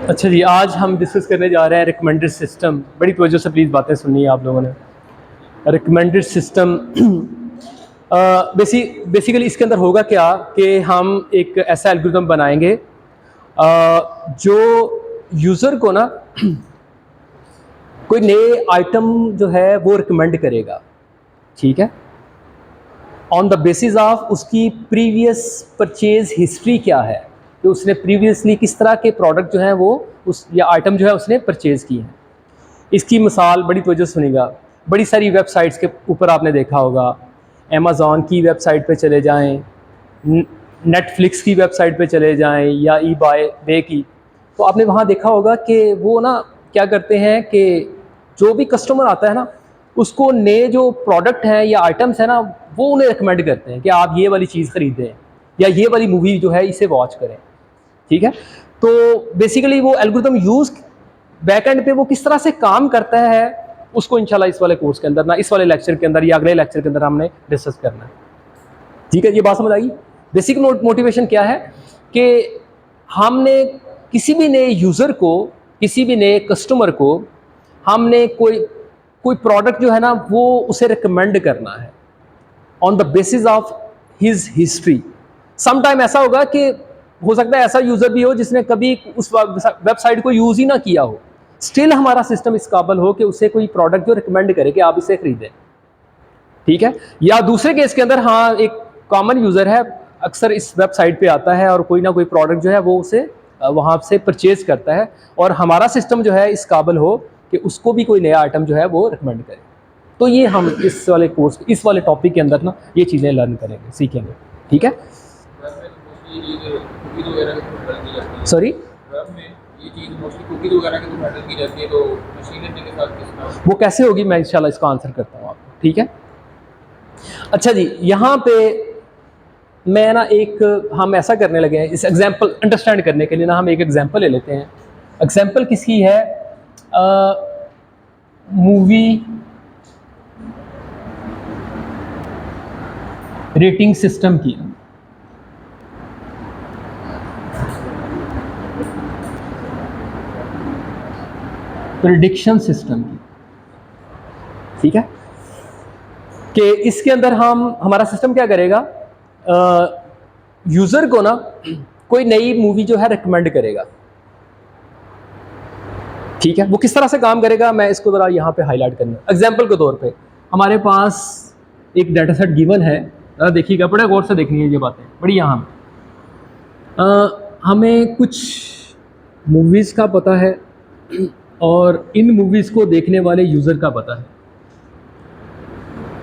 अच्छा जी, आज हम डिस्कस करने जा रहे हैं रिकमेंडेड सिस्टम। बड़ी तवज्जो से प्लीज़ बातें सुनिए आप लोगों ने। रिकमेंडेड सिस्टम बेसिकली इसके अंदर होगा क्या कि हम एक ऐसा एल्गोरिथम बनाएंगे जो यूज़र को ना कोई नए आइटम जो है वो रिकमेंड करेगा, ठीक है, ऑन द बेसिस ऑफ उसकी प्रीवियस परचेज हिस्ट्री क्या है, कि उसने प्रीवियसली किस तरह के प्रोडक्ट जो हैं वो उस या आइटम जो है उसने परचेज़ किए हैं। इसकी मिसाल बड़ी तवज्जो सुनिएगा। बड़ी सारी वेबसाइट्स के ऊपर आपने देखा होगा, अमेज़ॉन की वेबसाइट पे चले जाएं, नेटफ्लिक्स की वेबसाइट पे चले जाएं या ई बाय डे की, तो आपने वहाँ देखा होगा कि वो ना क्या करते हैं कि जो भी कस्टमर आता है ना उसको नए जो प्रोडक्ट हैं या आइटम्स हैं ना वो उन्हें रिकमेंड करते हैं कि आप ये वाली चीज़ ख़रीदें या ये वाली मूवी जो है इसे वॉच करें, ठीक है। तो बेसिकली वो एल्गोरिथम यूज़ बैक एंड पे वो किस तरह से काम करता है उसको इंशाल्लाह इस वाले कोर्स के अंदर ना इस वाले लेक्चर के अंदर या अगले लेक्चर के अंदर हमने डिस्कस करना है, ठीक है। ये बात समझ आई। बेसिक मोटिवेशन क्या है कि हमने किसी भी नए यूज़र को, किसी भी नए कस्टमर को हमने कोई प्रोडक्ट जो है ना वो उसे रिकमेंड करना है on the basis of his history. Some time ऐसा होगा कि हो सकता है ऐसा यूज़र भी हो जिसने कभी उस वेबसाइट को यूज़ ही ना किया हो, स्टिल हमारा सिस्टम इस काबिल हो कि उसे कोई प्रोडक्ट जो रिकमेंड करे कि आप इसे खरीदें, ठीक है। या दूसरे केस के अंदर हाँ एक कॉमन यूज़र है, अक्सर इस वेबसाइट पे आता है और कोई ना कोई प्रोडक्ट जो है वो उसे वहाँ से परचेज़ करता है और हमारा सिस्टम जो है इस काबिल हो कि उसको भी कोई नया आइटम जो है वो रिकमेंड करे। तो ये हम इस वाले कोर्स, इस वाले टॉपिक के अंदर ना ये चीज़ें लर्न करेंगे, सीखेंगे, ठीक है। सॉरी, वो कैसे होगी मैं इंशाल्लाह इसका आंसर करता हूँ आपको, ठीक है। अच्छा जी, यहाँ पे मैं ना हम ऐसा करने लगे हैं, इस एग्जाम्पल अंडरस्टैंड करने के लिए ना हम एक एग्जाम्पल ले लेते हैं। एग्जाम्पल किसकी है? मूवी रेटिंग सिस्टम की, प्रेडिक्शन सिस्टम की, ठीक है। कि इसके अंदर हमारा सिस्टम क्या करेगा, यूज़र को ना कोई नई मूवी जो है रिकमेंड करेगा, ठीक है। वो किस तरह से काम करेगा मैं इसको ज़रा यहाँ पे हाईलाइट करना। एग्जाम्पल के तौर पे हमारे पास एक डाटा सेट गिवन है, देखिएगा, बड़े गौर से देखनी है ये बातें बड़ी यहाँ। हमें कुछ मूवीज़ का पता है और इन मूवीज़ को देखने वाले यूज़र का पता है।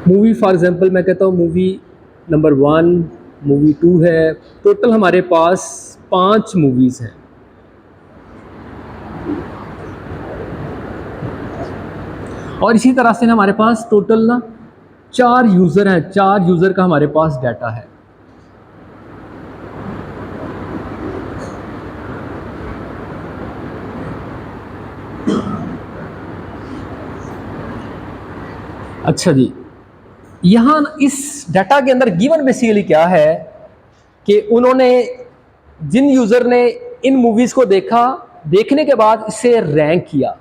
मूवी फॉर एग्जांपल मैं कहता हूँ मूवी नंबर 1, मूवी 2 है, टोटल हमारे पास 5 मूवीज़ हैं। और इसी तरह से ना हमारे पास टोटल ना 4 यूज़र हैं, 4 यूज़र का हमारे पास डाटा है। अच्छा जी, यहाँ इस डाटा के अंदर गिवन बेसिकली क्या है कि उन्होंने, जिन यूज़र ने इन मूवीज़ को देखा, देखने के बाद इसे रैंक किया,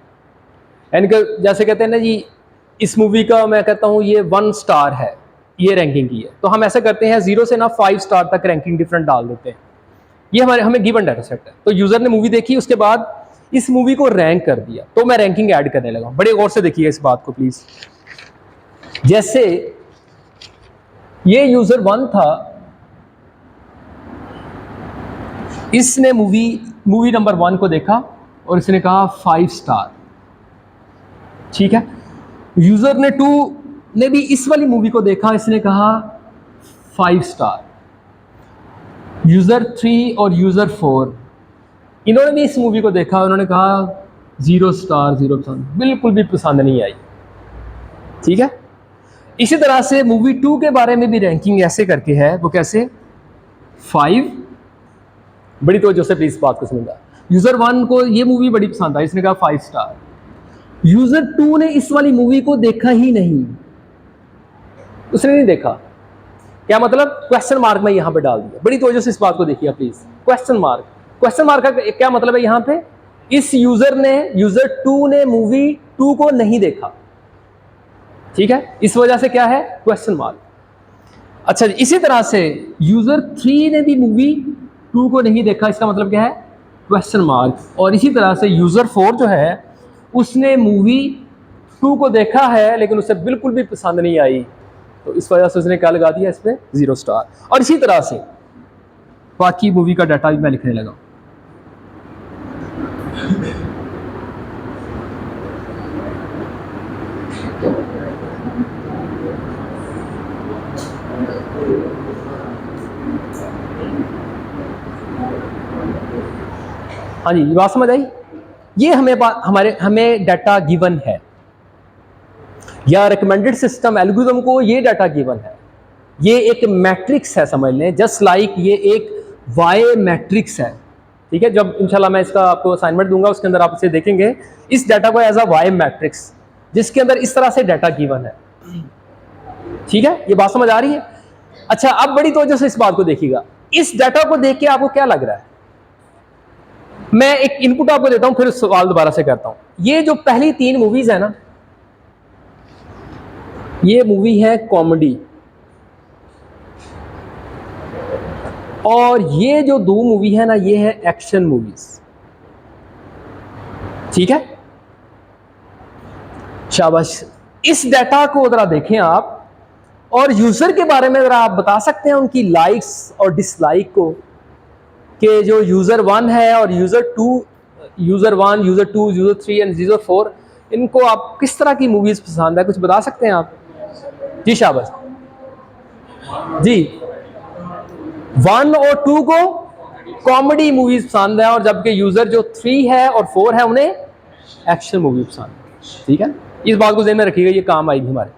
यानी कि जैसे कहते हैं ना जी, इस मूवी का मैं कहता हूँ ये 1 स्टार है, ये रैंकिंग की है, तो हम ऐसा करते हैं 0 से ना 5 स्टार तक रैंकिंग डिफरेंट डाल देते हैं। ये हमें गिवन डाटा सेट है। तो यूज़र ने मूवी देखी, उसके बाद इस मूवी को रैंक कर दिया, तो मैं रैंकिंग ऐड करने लगा। बड़े गौर से देखिए इस बात को प्लीज़। जैसे ये यूज़र 1 था, इसने मूवी नंबर 1 को देखा और इसने कहा 5 स्टार, ठीक है। यूज़र ने 2 ने भी इस वाली मूवी को देखा, इसने कहा 5 स्टार। यूज़र 3 और यूज़र 4 इन्होंने भी इस मूवी को देखा, उन्होंने कहा 0 स्टार, 0 पसंद, बिल्कुल भी पसंद नहीं आई, ठीक है। इसी तरह से मूवी 2 के बारे में भी रैंकिंग ऐसे करके है, वो कैसे, 5, बड़ी तवज्जो से प्लीज़ बात को समझा। यूज़र 1 को ये मूवी बड़ी पसंद आई, इसने कहा 5 स्टार। यूज़र 2 ने इस वाली मूवी को देखा ही नहीं, उसने नहीं देखा, क्या मतलब? क्वेश्चन मार्क में यहाँ पे डाल दिया। बड़ी तवज्जो से इस बात को देखिए प्लीज। क्वेश्चन मार्क का क्या मतलब है? यहाँ पे इस यूजर 2 ने मूवी 2 को नहीं देखा, ठीक है, इस वजह से क्या है? Question mark. अच्छा, इसी तरह से यूजर 3 ने भी मूवी 2 को नहीं देखा, इसका मतलब क्या है? Question mark. और इसी तरह से यूजर 4 जो है उसने मूवी 2 को देखा है लेकिन उसे बिल्कुल भी पसंद नहीं आई, तो इस वजह से उसने क्या लगा दिया? इस पे 0 स्टार। और इसी तरह से बाकी मूवी का डाटा भी मैं लिखने लगा। हाँ जी, बात समझ आई? ये हमें डाटा गिवन है, या रिकमेंडेड सिस्टम एल्गोरिथम को ये डाटा गिवन है। ये एक मैट्रिक्स है, समझ लें, जस्ट लाइक ये एक वाई मैट्रिक्स है, ठीक है। जब इंशाल्लाह मैं इसका आपको असाइनमेंट दूंगा उसके अंदर आप इसे देखेंगे, इस डाटा को एज अ वाई मैट्रिक्स, जिसके अंदर इस तरह से डाटा गिवन है, ठीक है। ये बात समझ आ रही है? अच्छा, अब बड़ी तवज्जो से इस बात को देखिएगा। इस डाटा को देख के आपको क्या लग रहा है? मैं एक इनपुट आपको देता हूं, फिर सवाल दोबारा से करता हूं। ये जो पहली 3 मूवीज है ना, ये मूवी है कॉमेडी, और ये जो 2 मूवी है ना, ये है एक्शन मूवीज, ठीक है। शाबाश। इस डाटा को जरा देखें आप, और यूजर के बारे में जरा आप बता सकते हैं उनकी लाइक्स और डिसलाइक को, कि जो यूजर 1 है और user 1, user 2, user 3 and user 4, इनको आप किस तरह की मूवीज पसंद है? कुछ बता सकते हैं आप? जी शाबाश जी। 1 और 2 को कॉमेडी मूवीज पसंद है, और जबकि यूजर जो 3 है और 4 है उन्हें एक्शन मूवी पसंद है, ठीक है। इस बात को ध्यान में रखिएगा, ये काम आएगी हमारे।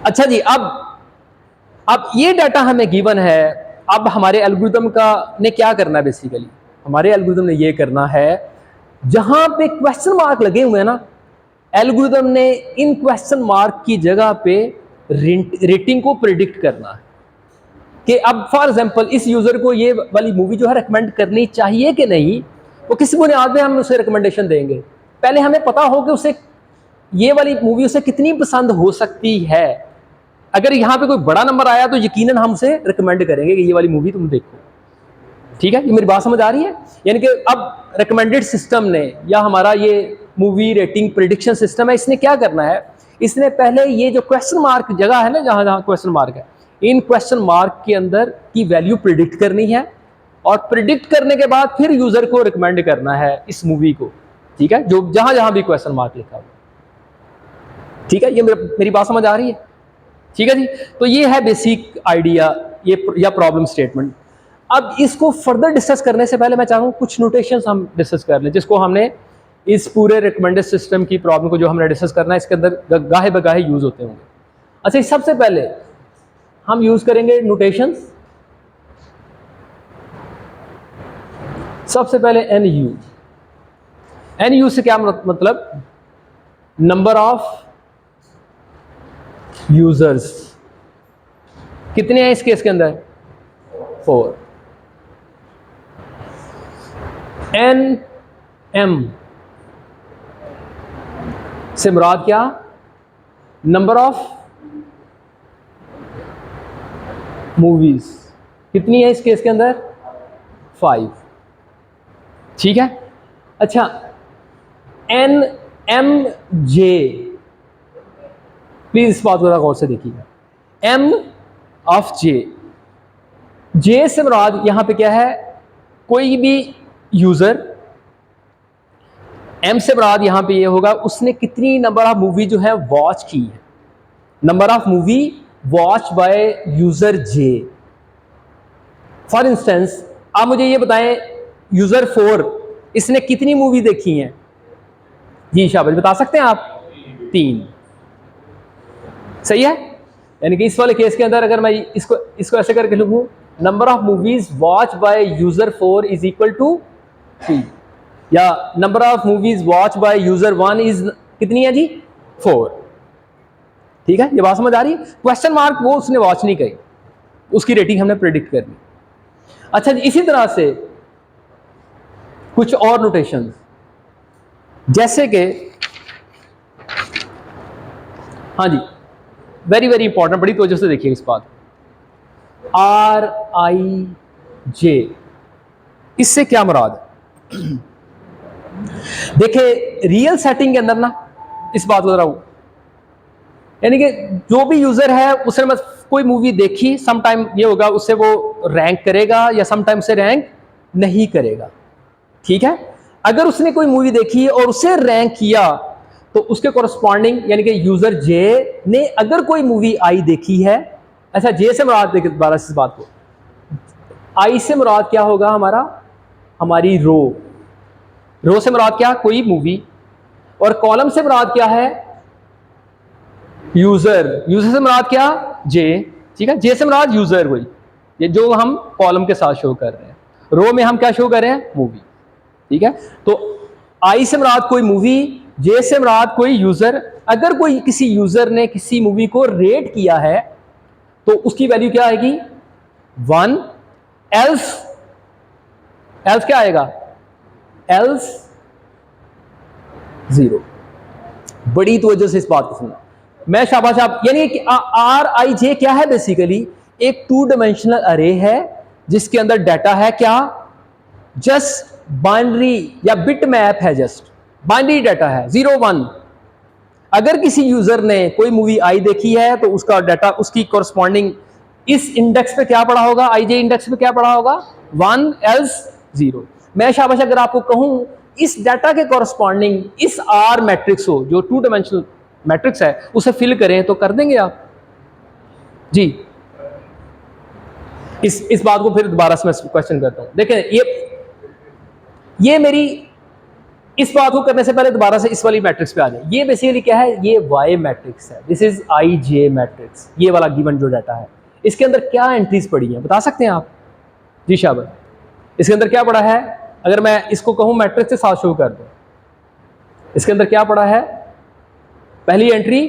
अच्छा जी, अब ये डाटा हमें गिवन है। अब हमारे एल्गोरिथम ने क्या करना है? बेसिकली हमारे एल्गोरिथम ने ये करना है, जहां पे क्वेश्चन मार्क लगे हुए हैं ना, एल्गोरिथम ने इन क्वेश्चन मार्क की जगह पे रेटिंग को प्रिडिक्ट करना है, कि अब फॉर एग्जांपल इस यूजर को ये वाली मूवी जो है रिकमेंड करनी चाहिए कि नहीं, वो किस बुनियाद पे हम उसे रिकमेंडेशन देंगे? पहले हमें पता हो कि उसे ये वाली मूवी उसे कितनी पसंद हो सकती है। अगर यहाँ पे कोई बड़ा नंबर आया तो यकीनन हम उसे रिकमेंड करेंगे कि ये वाली मूवी तुम देखो, ठीक है। ये मेरी बात समझ आ रही है? यानी कि अब रिकमेंडेड सिस्टम ने, या हमारा ये मूवी रेटिंग प्रिडिक्शन सिस्टम है, इसने क्या करना है? इसने पहले ये जो क्वेश्चन मार्क जगह है ना, जहां जहां क्वेश्चन मार्क है, इन क्वेश्चन मार्क के अंदर की वैल्यू प्रिडिक्ट करनी है, और प्रिडिक्ट करने के बाद फिर यूजर को रिकमेंड करना है इस मूवी को, ठीक है, जो जहां जहां भी क्वेश्चन मार्क लिखा हुआ, ठीक है। ये मेरी बात समझ आ रही है? ठीक है जी। तो ये है बेसिक आइडिया, ये या प्रॉब्लम स्टेटमेंट। अब इसको फर्दर डिस्कस करने से पहले मैं चाहूँ कुछ नोटेशंस हम डिस्कस कर लें, जिसको हमने इस पूरे रिकमेंडेड सिस्टम की प्रॉब्लम को जो हमने डिस्कस करना है, इसके अंदर गाहे बगाहे यूज होते होंगे। अच्छा, सबसे पहले हम यूज करेंगे नोटेशंस। सबसे पहले एन यू से क्या मतलब? Number of users. कितने हैं इस केस के अंदर? 4। एन एम से मुराद क्या? Number of movies. कितनी है इस केस के अंदर? 5, ठीक है। अच्छा, एन एम जे, प्लीज इस बात को जरा गौर से देखिएगा। एम ऑफ जे से मुराद यहां पे क्या है? कोई भी यूजर। एम से मुराद यहां पे ये होगा उसने कितनी नंबर ऑफ मूवी जो है वॉच की है। Number of movie watch by user J. For instance आप मुझे ये बताएं, यूजर 4 इसने कितनी मूवी देखी है? जी शाबाश, बता सकते हैं आप? 3, सही है। यानी कि इस वाले केस के अंदर अगर मैं इसको ऐसे करके लिखूं, number of movies watch by user 4 is equal to 3, या number of movies watch by user 1 is कितनी है जी? 4। ठीक है, ये बात समझ आ रही है? क्वेश्चन मार्क वो उसने वॉच नहीं करी, उसकी रेटिंग हमने प्रेडिक्ट कर ली। अच्छा जी, इसी तरह से कुछ और नोटेशन, जैसे कि हाँ जी, वेरी वेरी इंपॉर्टेंट, बड़ी तवज्जो से देखिए इस बात, RIJ, इससे क्या मुराद है? देखिए रियल सेटिंग के अंदर ना इस बात को जरा, यानी कि जो भी यूजर है उसने बस कोई मूवी देखी, समटाइम ये होगा उससे वो रैंक करेगा या समटाइम से रैंक नहीं करेगा, ठीक है। अगर उसने कोई मूवी देखी और उसे रैंक किया तो उसके कॉरस्पॉन्डिंग यानी कि यूजर जे ने अगर कोई मूवी आई देखी है, अच्छा जे से मुराद देखिए दोबारा इस बात को, आई से मुराद क्या होगा हमारा, हमारी रो से मुराद क्या, कोई मूवी, और कॉलम से मुराद क्या है, यूजर से मुराद क्या, जे, ठीक है, जे से मुराद यूजर, वही ये जो हम कॉलम के साथ शो कर रहे हैं, रो में हम क्या शो कर रहे हैं, मूवी, ठीक है। तो आई से मुराद कोई मूवी, जे से मुराद कोई यूजर, अगर कोई किसी यूजर ने किसी मूवी को रेट किया है तो उसकी वैल्यू क्या आएगी, 1, एल्स क्या आएगा, एल्स 0। बड़ी तवज्जो से इस बात को सुनना, मैं शाबाश आप, यानी कि RIJ क्या है, बेसिकली एक 2 डायमेंशनल अरे है जिसके अंदर डाटा है क्या, जस्ट बाइनरी या बिट मैप है, जस्ट बाइनरी डाटा है 0 1। अगर किसी यूजर ने कोई मूवी आई देखी है तो उसका डाटा, उसकी कॉरस्पॉन्डिंग इस इंडेक्स पे क्या पड़ा होगा, IJ इंडेक्स पे क्या पड़ा होगा, 1 एल्स 0। मैं शाबाश अगर आपको कहूं इस डाटा के कॉरस्पॉन्डिंग इस R मैट्रिक्स हो जो 2 डायमेंशनल मैट्रिक्स है उसे फिल करें तो कर देंगे आप जी। इस बात को फिर दोबारा से मैं क्वेश्चन करता हूं, देखें ये मेरी, इस बात को करने से पहले दोबारा से इस वाली मैट्रिक्स पे आ जाए, ये बेसिकली क्या है, ये Y मैट्रिक्स है, दिस इज IJ मैट्रिक्स, ये वाला गिवन जो डाटा है, इसके अंदर क्या एंट्रीज पड़ी हैं बता सकते हैं आप जी शाबाश, इसके अंदर क्या पड़ा है, अगर मैं इसको कहूं मैट्रिक्स के साथ शो कर दूं, इसके अंदर क्या पड़ा है, पहली एंट्री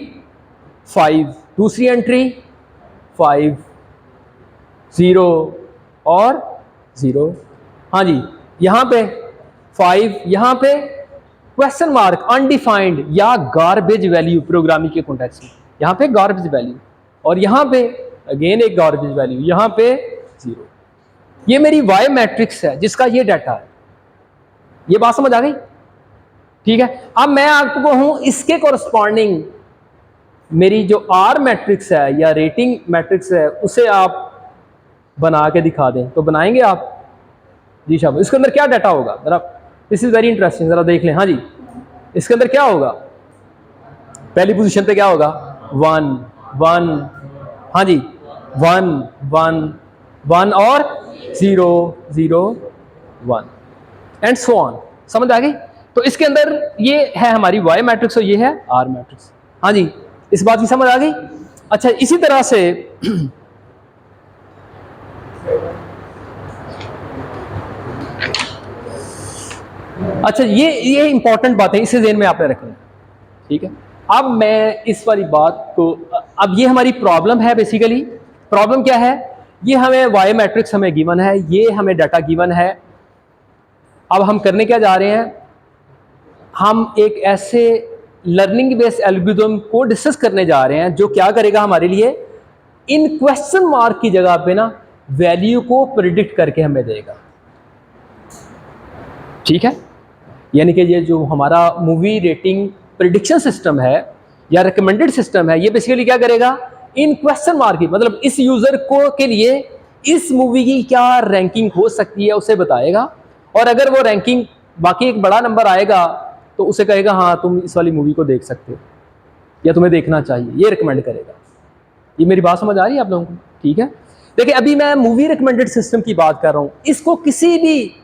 5, दूसरी एंट्री 5, 0 और 0, हाँ जी, यहां पे 5, यहां पे क्वेश्चन मार्क अनडिफाइंड या गार्बेज वैल्यू प्रोग्रामिंग के कॉन्टेक्स्ट में, यहां पे गार्बेज वैल्यू, और यहां पे अगेन एक गार्बेज वैल्यू, यहां पे 0। ये मेरी Y मैट्रिक्स है जिसका ये डाटा है, ये बात समझ आ गई, ठीक है। अब मैं आपको कहूं इसके कॉरस्पॉन्डिंग मेरी जो R मैट्रिक्स है या रेटिंग मैट्रिक्स है उसे आप बना के दिखा दें तो बनाएंगे आप जी शाबाश। इसके अंदर क्या डाटा होगा जरा, दिस इज वेरी इंटरेस्टिंग, जरा देख लें, हाँ जी, इसके अंदर क्या होगा, पहली पोजीशन पे क्या होगा, 1 1, हाँ जी, 1 1 1 और 0 0 1 एंड सो ऑन, समझ आ गई। तो इसके अंदर ये है हमारी Y मैट्रिक्स और ये है R मैट्रिक्स, हाँ जी, इस बात की समझ आ गई। अच्छा इसी तरह से अच्छा ये इंपॉर्टेंट बात है, इसे ध्यान में आपने रखना है, ठीक है। अब मैं इस वाली बात को, अब ये हमारी प्रॉब्लम है, बेसिकली प्रॉब्लम क्या है, ये हमें Y मैट्रिक्स हमें गिवन है, ये हमें डाटा गिवन है। अब हम करने क्या जा रहे हैं, हम एक ऐसे लर्निंग बेस्ड एल्गोरिथम को डिस्कस करने जा रहे हैं जो क्या करेगा हमारे लिए, इन क्वेश्चन मार्क की जगह पे ना वैल्यू को प्रिडिक्ट करके हमें देगा, ठीक है। यानी कि ये जो हमारा मूवी रेटिंग प्रिडिक्शन सिस्टम है या रिकमेंडेड सिस्टम है, ये बेसिकली क्या करेगा, इन क्वेश्चन मार्क की, मतलब इस यूजर को के लिए इस मूवी की क्या रैंकिंग हो सकती है उसे बताएगा, और अगर वो रैंकिंग बाकी एक बड़ा नंबर आएगा तो उसे कहेगा हाँ तुम इस वाली मूवी को देख सकते हो या तुम्हें देखना चाहिए, ये रिकमेंड करेगा। ये मेरी बात समझ आ रही है आप लोगों को, ठीक है। देखिए अभी मैं मूवी रिकमेंडेड सिस्टम की बात कर रहा हूँ, इसको किसी भी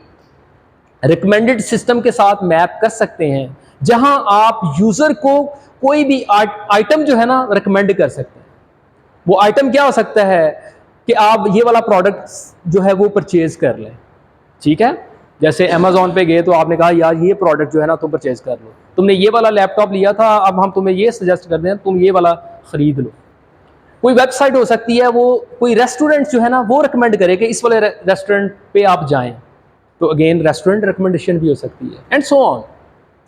रिकमेंडेड सिस्टम के साथ मैप कर सकते हैं जहां आप यूजर को कोई भी आइटम जो है ना रिकमेंड कर सकते हैं। वो आइटम क्या हो सकता है कि आप ये वाला प्रोडक्ट जो है वो परचेज कर लें, ठीक है। जैसे अमेजोन पे गए तो आपने कहा यार ये प्रोडक्ट जो है ना तुम परचेज कर लो, तुमने ये वाला लैपटॉप लिया था, अब हम तुम्हें ये सजेस्ट कर दें तुम ये वाला ख़रीद लो। कोई वेबसाइट हो सकती है, वो कोई रेस्टोरेंट जो है ना वो रिकमेंड करे कि इस वाले रेस्टोरेंट पे आप जाएं, तो अगेन रेस्टोरेंट रिकमेंडेशन भी हो सकती है, एंड सो ऑन।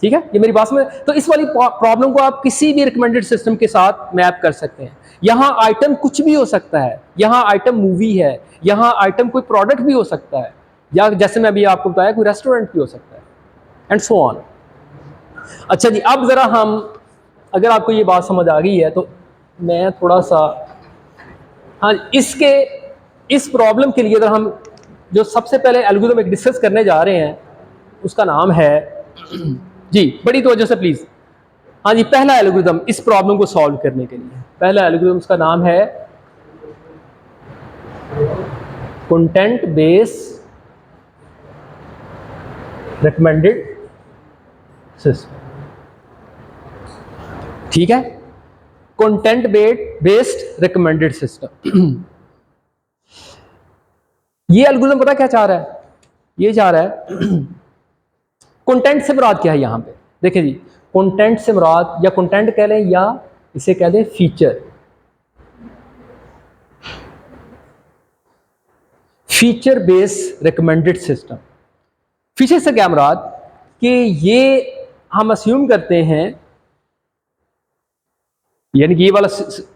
ठीक है, ये मेरी बात में, तो इस वाली प्रॉब्लम को आप किसी भी रिकमेंडेड सिस्टम के साथ मैप कर सकते हैं। यहाँ आइटम कुछ भी हो सकता है, यहाँ आइटम मूवी है, यहाँ आइटम कोई प्रोडक्ट भी हो सकता है, या जैसे मैं अभी आपको बताया कोई रेस्टोरेंट भी हो सकता है, एंड सो ऑन। अच्छा जी, अब ज़रा हम, अगर आपको ये बात समझ आ गई है तो मैं थोड़ा सा, हाँ, इस प्रॉब्लम के लिए अगर हम जो सबसे पहले एल्गोरिथम एक डिस्कस करने जा रहे हैं उसका नाम है जी, बड़ी तवज्जो से प्लीज़, हाँ जी, पहला एल्गोरिथम इस प्रॉब्लम को सॉल्व करने के लिए, पहला एल्गोरिथम उसका नाम है कंटेंट बेस रिकमेंडेड सिस्टम। ठीक है, कंटेंट बेस्ड रिकमेंडेड सिस्टम। ये एल्गोरिथम पता क्या चाह रहा है? ये चाह रहा है कंटेंट से मुराद क्या है यहां पे? देखिए जी, कंटेंट से मुराद, या कंटेंट कह लें या इसे कह दें feature, feature based recommended system. Feature से क्या मुराद कि ये हम अस्यूम करते हैं, यानी कि ये वाला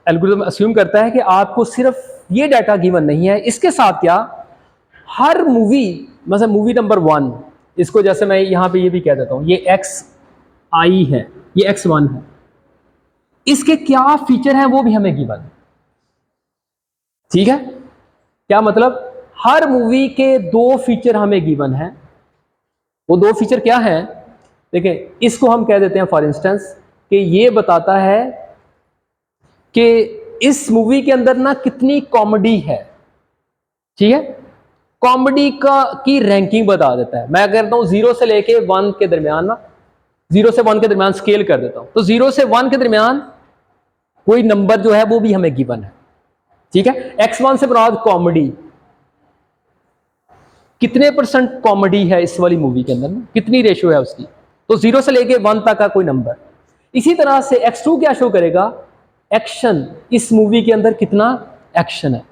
एल्गोरिथम अस्यूम करता है कि आपको सिर्फ ये डाटा गिवन नहीं है, इसके साथ क्या हर मूवी, मतलब मूवी नंबर 1, इसको जैसे मैं यहाँ पे ये भी कह देता हूँ, ये XI है, ये X1 है, इसके क्या फीचर हैं वो भी हमें गिवन है। ठीक है, क्या मतलब? हर मूवी के 2 फीचर हमें गिवन है। वो 2 फीचर क्या हैं? देखिए, इसको हम कह देते हैं फॉर इंस्टेंस कि ये बताता है कि इस मूवी के अंदर ना कितनी कॉमेडी है। ठीक है, कॉमेडी की रैंकिंग बता देता है। मैं कहता हूँ 0 से लेके 1 के दरमियान ना, 0 से 1 के दरमियान स्केल कर देता हूँ, तो 0 से 1 के दरमियान कोई नंबर जो है वो भी हमें गिवन है। ठीक है, X1 से मुराद कॉमेडी, कितने % कॉमेडी है इस वाली मूवी के अंदर, कितनी रेशियो है उसकी, तो 0 से लेके 1 तक का कोई नंबर। इसी तरह से X2 क्या शो करेगा? एक्शन, इस मूवी के अंदर कितना एक्शन है।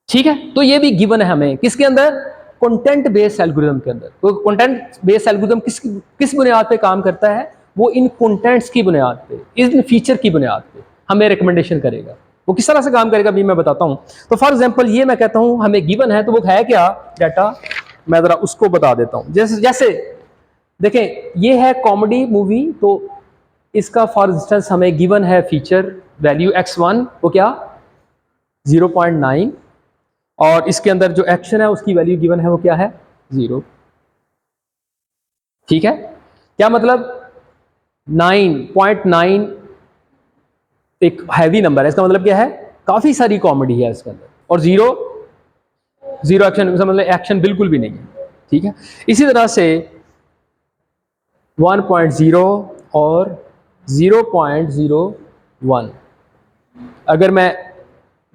ठीक है, तो ये भी गिवन है हमें, किसके अंदर? कंटेंट बेस्ड एल्गोरिथम के अंदर। तो कंटेंट बेस्ड एल्गोरिथम किस बुनियाद पे काम करता है? वो इन कंटेंट्स की बुनियाद पे, इन फीचर की बुनियाद पे हमें रिकमेंडेशन करेगा। वो किस तरह से काम करेगा भी मैं बताता हूँ। तो फॉर एग्जांपल ये मैं कहता हूँ हमें गिवन है, तो वो है क्या डाटा, मैं जरा उसको बता देता हूँ। जैसे देखें, ये है कॉमेडी मूवी, तो इसका फॉर इंस्टेंस हमें गिवन है फीचर वैल्यू X1, वो क्या 0.9, और इसके अंदर जो एक्शन है उसकी वैल्यू गिवन है वो क्या है 0। ठीक है, क्या मतलब 9.9 एक हैवी नंबर है, इसका मतलब क्या है काफी सारी कॉमेडी है इसके अंदर, और 0 एक्शन, इसका मतलब एक्शन बिल्कुल भी नहीं है। ठीक है, इसी तरह से 1.0 और 0.01, अगर मैं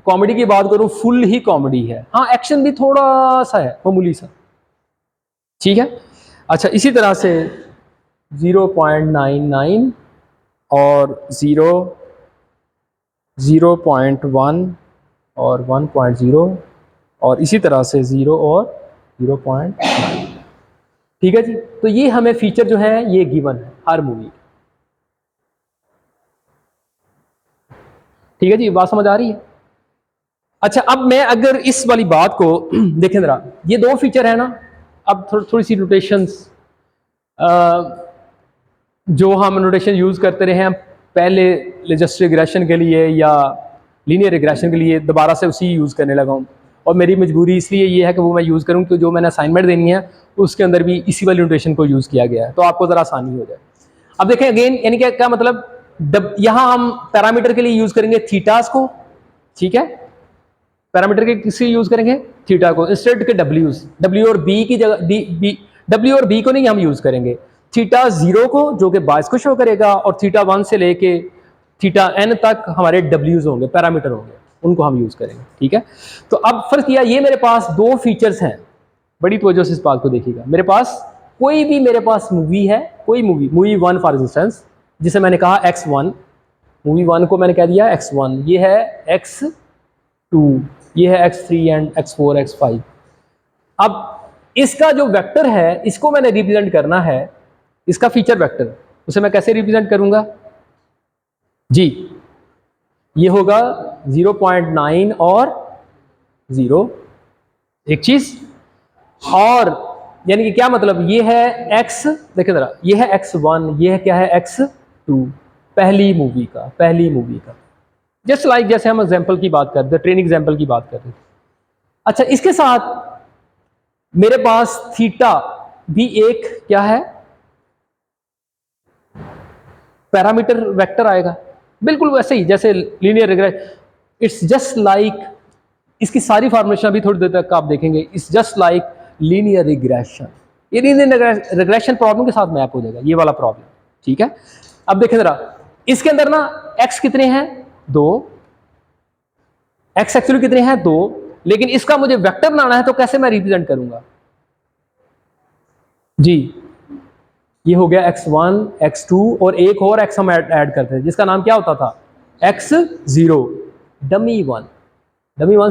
कॉमेडी की बात करूं फुल ही कॉमेडी है, हाँ एक्शन भी थोड़ा सा है, मामूली सा। ठीक है, अच्छा, इसी तरह से 0.99 और 0.1 और 1.0 और इसी तरह से 0 और 0.9। ठीक है जी, तो ये हमें फीचर जो है ये गिवन है हर मूवी। ठीक है जी, बात समझ आ रही है? अच्छा, अब मैं अगर इस वाली बात को देखें जरा, ये 2 फीचर है ना, अब थोड़ी सी नोटेशंस जो हम नोटेशन यूज़ करते रहे हैं पहले लॉजिस्टिक रिग्रेशन के लिए या लीनियर रिग्रेशन के लिए, दोबारा से उसी यूज़ करने लगा हूँ, और मेरी मजबूरी इसलिए ये है कि वो मैं यूज़ करूँ कि जो मैंने असाइनमेंट देनी है उसके अंदर भी इसी वाली नोटेशन को यूज़ किया गया है, तो आपको ज़रा आसानी हो जाए। अब देखें अगेन, यानी क्या मतलब, यहाँ हम पैरामीटर के लिए यूज़ करेंगे थीटास को। ठीक है, पैरामीटर के किससे यूज़ करेंगे? थीटा को, इंस्टेड के डब्ल्यू और बी की जगह डब्ल्यू और बी को नहीं हम यूज़ करेंगे, थीटा 0 को जो कि बायस को शो करेगा, और थीटा 1 से लेके थीटा n तक हमारे डब्ल्यूज होंगे, पैरामीटर होंगे, उनको हम यूज़ करेंगे। ठीक है, तो अब फर्क किया, ये मेरे पास 2 फीचर्स हैं, बड़ी तवज्जो से इस बात को देखिएगा। मेरे पास मूवी है, कोई मूवी 1 फॉर इंस्टेंस, जिसे मैंने कहा X1, मूवी 1 को मैंने कह दिया x1, ये है x2, ये है x3 एंड x4 x5। अब इसका जो वेक्टर है इसको मैंने रिप्रेजेंट करना है, इसका फीचर वेक्टर, उसे मैं कैसे रिप्रेजेंट करूंगा जी? ये होगा 0.9 और 0, एक चीज। और यानी कि क्या मतलब, ये है x, देखिए जरा, ये है x1, ये है क्या है x2, पहली मूवी का जस्ट लाइक जैसे हम एग्जांपल की बात करते हैं, ट्रेनिंग एग्जांपल की बात कर रहे थे। अच्छा, इसके साथ मेरे पास थीटा भी एक क्या है, पैरामीटर वेक्टर आएगा, बिल्कुल वैसे ही जैसे linear regression. It's just like, इसकी सारी फॉर्मुलेशन अभी थोड़ी देर तक आप देखेंगे, it's just like linear regression. ये लीनियर रिग्रेशन प्रॉब्लम के साथ मैप हो जाएगा, ये वाला प्रॉब्लम, ठीक है। अब देखें जरा, इसके अंदर ना x कितने हैं, 2, x एक्चुअली कितने हैं, 2, लेकिन इसका मुझे वेक्टर बनाना है तो कैसे मैं रिप्रेजेंट करूंगा जी? ये हो गया x1 x2 और एक और x हम ऐड करते हैं जिसका नाम क्या होता था, x0, डमी 1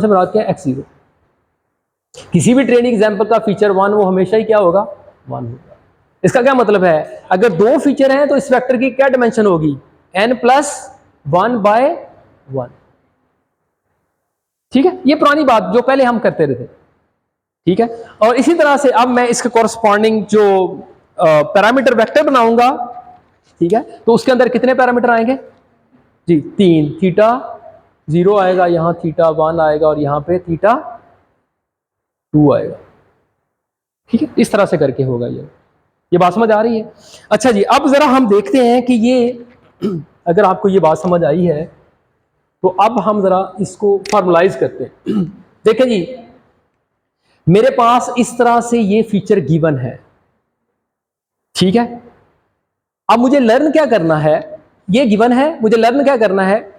से मुराद क्या है, x0। किसी भी ट्रेनिंग एग्जांपल का फीचर 1 वो हमेशा ही क्या होगा, 1 होगा। इसका क्या मतलब है, अगर 2 फीचर हैं तो इस वेक्टर की क्या डायमेंशन होगी, n+1/1, ठीक है। ये पुरानी बात जो पहले हम करते रहे थे, ठीक है। और इसी तरह से अब मैं इसके कॉरस्पॉन्डिंग जो पैरामीटर वेक्टर बनाऊंगा, ठीक है, तो उसके अंदर कितने पैरामीटर आएंगे जी, 3, थीटा 0 आएगा, यहां थीटा 1 आएगा और यहां पे थीटा 2 आएगा, ठीक है। इस तरह से करके होगा ये बात समझ आ रही है? अच्छा जी, अब जरा हम देखते हैं कि ये अगर आपको ये बात समझ आई है तो अब हम जरा इसको फॉर्मुलाइज करते हैं। देखें जी, मेरे पास इस तरह से ये फीचर गिवन है, ठीक है। अब मुझे लर्न क्या करना है, ये गिवन है, मुझे लर्न क्या करना है,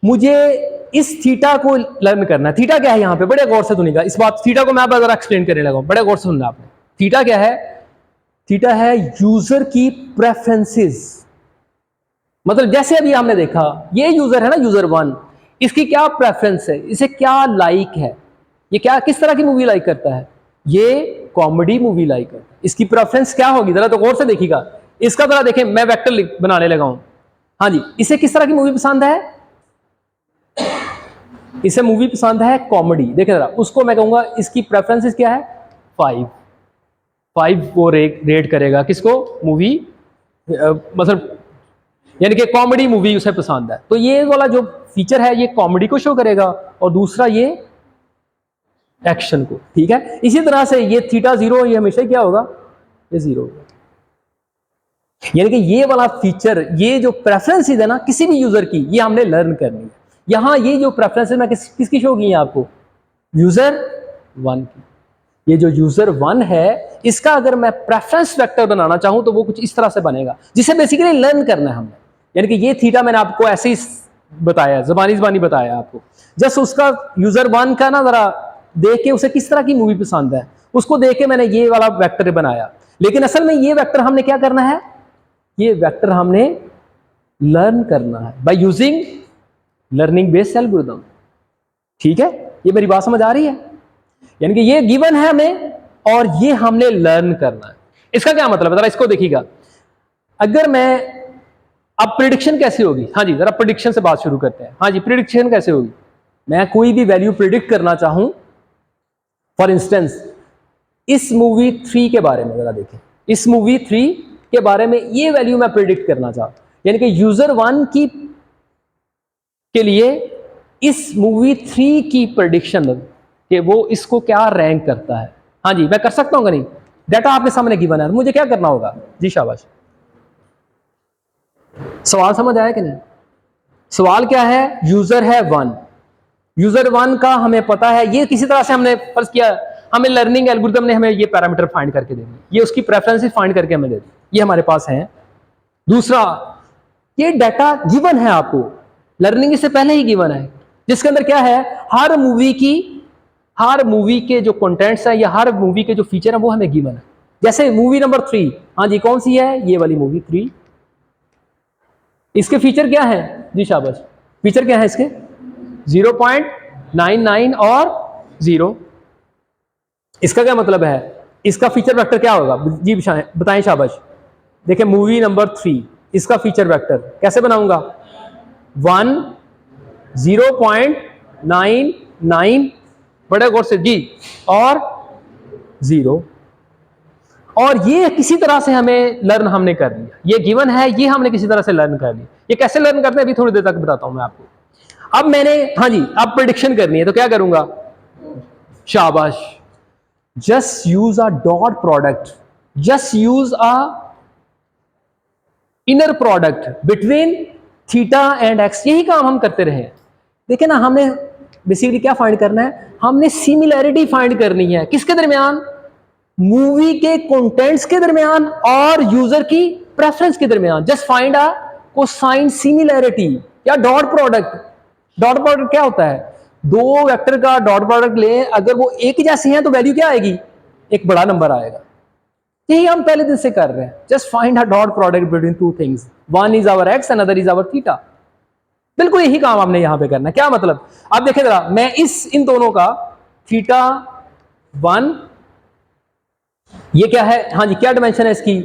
मुझे इस थीटा को लर्न करना है। थीटा क्या है यहाँ पे, बड़े गौर से सुनिएगा इस बात, थीटा को मैं अब जरा एक्सप्लेन करने लगा हूं, बड़े गौर से सुनना आपने। थीटा क्या है, थीटा है यूजर की प्रेफरेंसेस। मतलब जैसे अभी हमने देखा, ये यूजर है ना, यूजर 1, इसकी क्या प्रेफरेंस है, इसे क्या लाइक है, ये क्या किस तरह की मूवी लाइक करता है, ये कॉमेडी मूवी लाइक करता है। इसकी प्रेफरेंस क्या होगी, जरा तो गौर से देखिएगा इसका, जरा देखें, मैं वेक्टर बनाने लगा हूं। हाँ जी, इसे किस तरह की मूवी पसंद है, इसे मूवी पसंद है कॉमेडी। देखें जरा, उसको मैं कहूंगा इसकी प्रेफरेंसेस क्या है, 5 वो रेट करेगा किसको, मूवी, मतलब यानी कि कॉमेडी मूवी उसे पसंद है, तो ये वाला जो फीचर है ये कॉमेडी को शो करेगा और दूसरा ये एक्शन को, ठीक है। इसी तरह से ये थीटा 0, ये हमेशा क्या होगा, ये 0 होगा। यानी कि ये वाला फीचर, ये जो प्रेफरेंसेस है ना किसी भी यूजर की, ये हमने लर्न करनी है। यहां ये जो प्रेफरेंसेस मैं किसकी शो की है आपको, यूजर 1 की। ये जो यूजर 1 है, इसका अगर मैं प्रेफरेंस वेक्टर बनाना चाहूं तो वो कुछ इस तरह से बनेगा, जिसे बेसिकली लर्न करना है हमने। यानी कि ये थीटा मैंने आपको ऐसे ही बताया, ज़बानी बताया आपको, जस्ट उसका यूजर 1 का ना जरा देख के उसे किस तरह की मूवी पसंद है, उसको देख के मैंने ये वाला वेक्टर बनाया। लेकिन असल में ये वेक्टर हमने क्या करना है, ये वेक्टर हमने लर्न करना है by using learning based algorithm, ठीक है। ये मेरी बात समझ आ रही है? यानी कि ये गिवन है हमें और ये हमने लर्न करना है। इसका क्या मतलब है, जरा इसको देखिएगा। अगर मैं, अब प्रिडिक्शन कैसे होगी, हाँ जी, जरा प्रिडिक्शन से बात शुरू करते हैं। हाँ जी, प्रिडिक्शन कैसे होगी, मैं कोई भी वैल्यू प्रिडिक्ट करना चाहूं, फॉर इंस्टेंस इस मूवी 3 के बारे में जरा देखें, इस मूवी 3 के बारे में ये वैल्यू मैं प्रिडिक्ट करना चाहता हूं, यानी कि यूजर 1 की के लिए इस मूवी 3 की प्रेडिक्शन कि वो इसको क्या रैंक करता है। हाँ जी, मैं कर सकता हूँ कि नहीं, डाटा आपके सामने गिवन है, मुझे क्या करना होगा जी, शाबाश। सवाल समझ आया कि नहीं? सवाल क्या है, यूजर है 1, यूजर 1 का हमें पता है, ये किसी तरह से हमने फर्ज किया, हमें लर्निंग एल्गोरिथम ने हमें ये पैरामीटर फाइंड करके दे दी, ये उसकी प्रेफरेंसेस फाइंड करके हमें दे दी, ये हमारे पास है। दूसरा, ये डाटा गिवन है आपको, लर्निंग इससे पहले ही गिवन है, जिसके अंदर क्या है, हर मूवी के जो कंटेंट्स हैं या हर मूवी के जो फीचर हैं वो हमें गिवन है। जैसे मूवी नंबर 3, हाँ जी, कौन सी है, ये वाली मूवी 3, इसके फीचर क्या है जी? शाबाश, फीचर क्या है इसके? 0.99 और 0। इसका क्या मतलब है? इसका फीचर वेक्टर क्या होगा जी? बताएं शाबाश। देखिए मूवी नंबर 3, इसका फीचर वेक्टर कैसे बनाऊंगा? 1 0.99 बड़े गौर से जी और 0। और ये किसी तरह से हमें लर्न हमने कर लिया, ये गिवन है, ये हमने किसी तरह से लर्न कर लिया। ये कैसे लर्न करते हैं अभी थोड़ी देर तक बताता हूं मैं आपको। अब मैंने, हाँ जी, अब प्रेडिक्शन करनी है तो क्या करूंगा? शाबाश, just use a dot product, just use a inner product between theta and x. यही काम हम करते रहे। देखिए ना, हमने बेसिकली क्या फाइंड करना है? हमने सिमिलैरिटी फाइंड करनी है किसके दरमियान? मूवी के कंटेंट्स के दरमियान और यूजर की प्रेफरेंस के दरमियान। जस्ट फाइंड अ कोसाइन सिमिलैरिटी या डॉट प्रोडक्ट। डॉट प्रोडक्ट क्या होता है? दो वेक्टर का डॉट प्रोडक्ट ले, अगर वो एक ही जैसे हैं तो वैल्यू क्या आएगी? एक बड़ा नंबर आएगा। यही हम पहले दिन से कर रहे हैं। Just find a dot product between two things, one is our X another is our theta. बिल्कुल यही काम आपने यहां पे करना है। क्या मतलब? आप देखिए जरा, मैं इन दोनों का थीटा 1, ये क्या है? हाँ जी, क्या डिमेंशन है इसकी?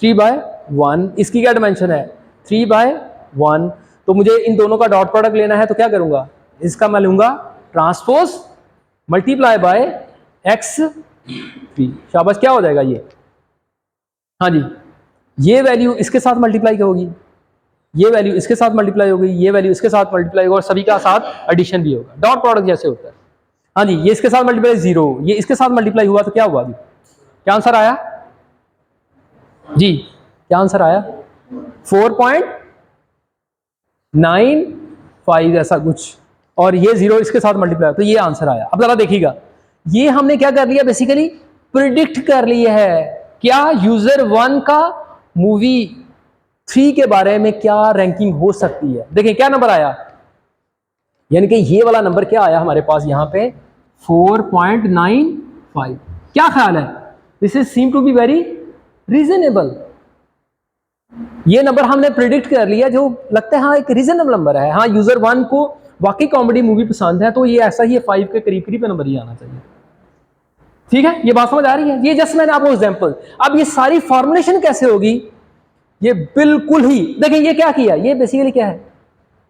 3/1। इसकी क्या डिमेंशन है? 3/1। तो मुझे इन दोनों का डॉट प्रोडक्ट लेना है तो क्या करूंगा? इसका मैं लूंगा ट्रांसपोज मल्टीप्लाई बाय x3। शाबाश, क्या हो जाएगा ये? हाँ जी, ये वैल्यू इसके साथ मल्टीप्लाई होगी, ये वैल्यू इसके साथ मल्टीप्लाई होगी, ये वैल्यू इसके साथ मल्टीप्लाई होगा और सभी का साथ एडिशन भी होगा। डॉट प्रोडक्ट जैसे होता है। हाँ जी, ये इसके साथ मल्टीप्लाई 0, ये इसके साथ मल्टीप्लाई हुआ तो क्या हुआ? क्या आंसर आया जी? क्या आंसर आया? 4.95 ऐसा कुछ, और ये 0 इसके साथ मल्टीप्लाई, तो ये आंसर आया। अब जरा देखिएगा, ये हमने क्या कर लिया? बेसिकली प्रिडिक्ट कर लिया है क्या यूजर 1 का मूवी 3 के बारे में क्या रैंकिंग हो सकती है। देखिए क्या नंबर आया, यानी कि ये वाला नंबर क्या आया हमारे पास यहां पे? 4.95। क्या ख्याल है? This is seem to be very reasonable. ये नंबर हमने प्रिडिक्ट कर लिया, जो लगता है हाँ एक रीजनेबल नंबर है। हाँ, यूजर 1 को वाकई कॉमेडी मूवी पसंद है तो ये ऐसा ही 5 के करीब करीब नंबर ही आना चाहिए। ठीक है, ये बात समझ आ रही है? ये जस्ट मैंने आपको एग्जांपल। अब ये सारी फॉर्मुलेशन कैसे होगी? ये बिल्कुल ही, देखिए ये क्या किया, ये बेसिकली क्या है?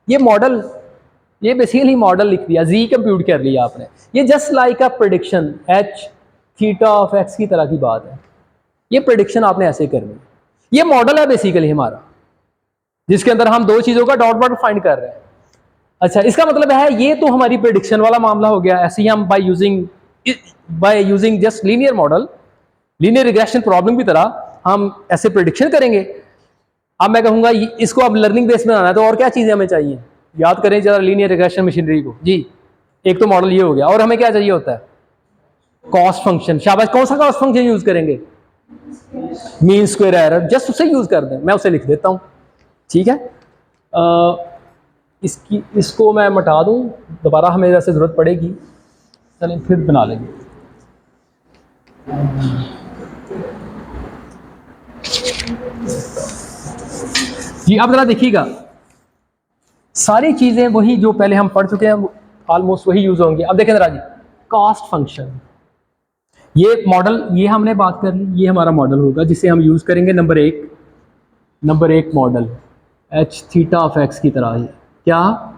ये मॉडल, ये बेसिकली मॉडल लिख दिया, जी कंप्यूट कर लिया आपने। ये just like a prediction H theta of x की तरह की बात है। ये प्रेडिक्शन आपने ऐसे करनी है। ये मॉडल है बेसिकली हमारा, जिसके अंदर हम दो चीजों का डॉट प्रोडक्ट फाइंड कर रहे हैं। अच्छा, इसका मतलब है ये तो हमारी प्रेडिक्शन वाला मामला हो गया। ऐसे ही हम by using just linear model, linear regression problem की तरह हम ऐसे प्रेडिक्शन करेंगे। अब मैं कहूंगा इसको अब लर्निंग बेस में आना है तो और क्या चीजें हमें चाहिए? याद करें जरा लीनियर रिग्रेशन मशीनरी को जी। एक तो मॉडल ये हो गया, और हमें क्या चाहिए होता है? Cost function. शाबाश, कौन सा कॉस्ट फंक्शन यूज करेंगे? मीन स्क्वायर एरर, जस्ट उसे यूज कर दें, मैं उसे लिख देता हूं। ठीक है, इसको मैं मिटा दूं, दोबारा हमें जैसे जरूरत पड़ेगी, चलें फिर बना लेंगे। जी अब जरा देखिएगा, सारी चीजें वही जो पहले हम पढ़ चुके हैं, ऑलमोस्ट वही यूज होंगे। अब देखें जरा जी, कॉस्ट फंक्शन, ये मॉडल, ये हमने बात कर ली, ये हमारा मॉडल होगा जिसे हम यूज करेंगे। नंबर एक model H theta of x की तरह। क्या?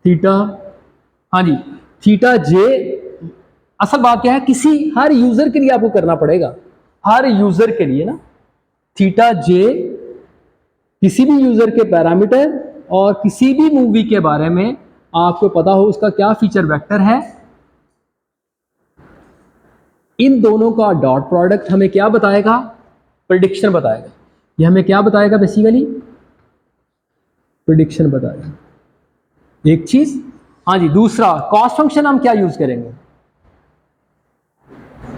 थीटा, हाँ जी, थीटा जे। असल बात क्या है, किसी हर यूजर के लिए आपको करना पड़ेगा, हर यूजर के लिए ना, थीटा जे किसी भी यूजर के पैरामीटर और किसी भी मूवी के बारे में आपको पता हो उसका क्या फीचर वेक्टर है। इन दोनों का डॉट प्रोडक्ट हमें क्या बताएगा? प्रेडिक्शन बताएगा। ये हमें क्या बताएगा? बेसिकली प्रेडिक्शन बताएगा, एक चीज। हाँ जी, दूसरा कॉस्ट फंक्शन हम क्या यूज करेंगे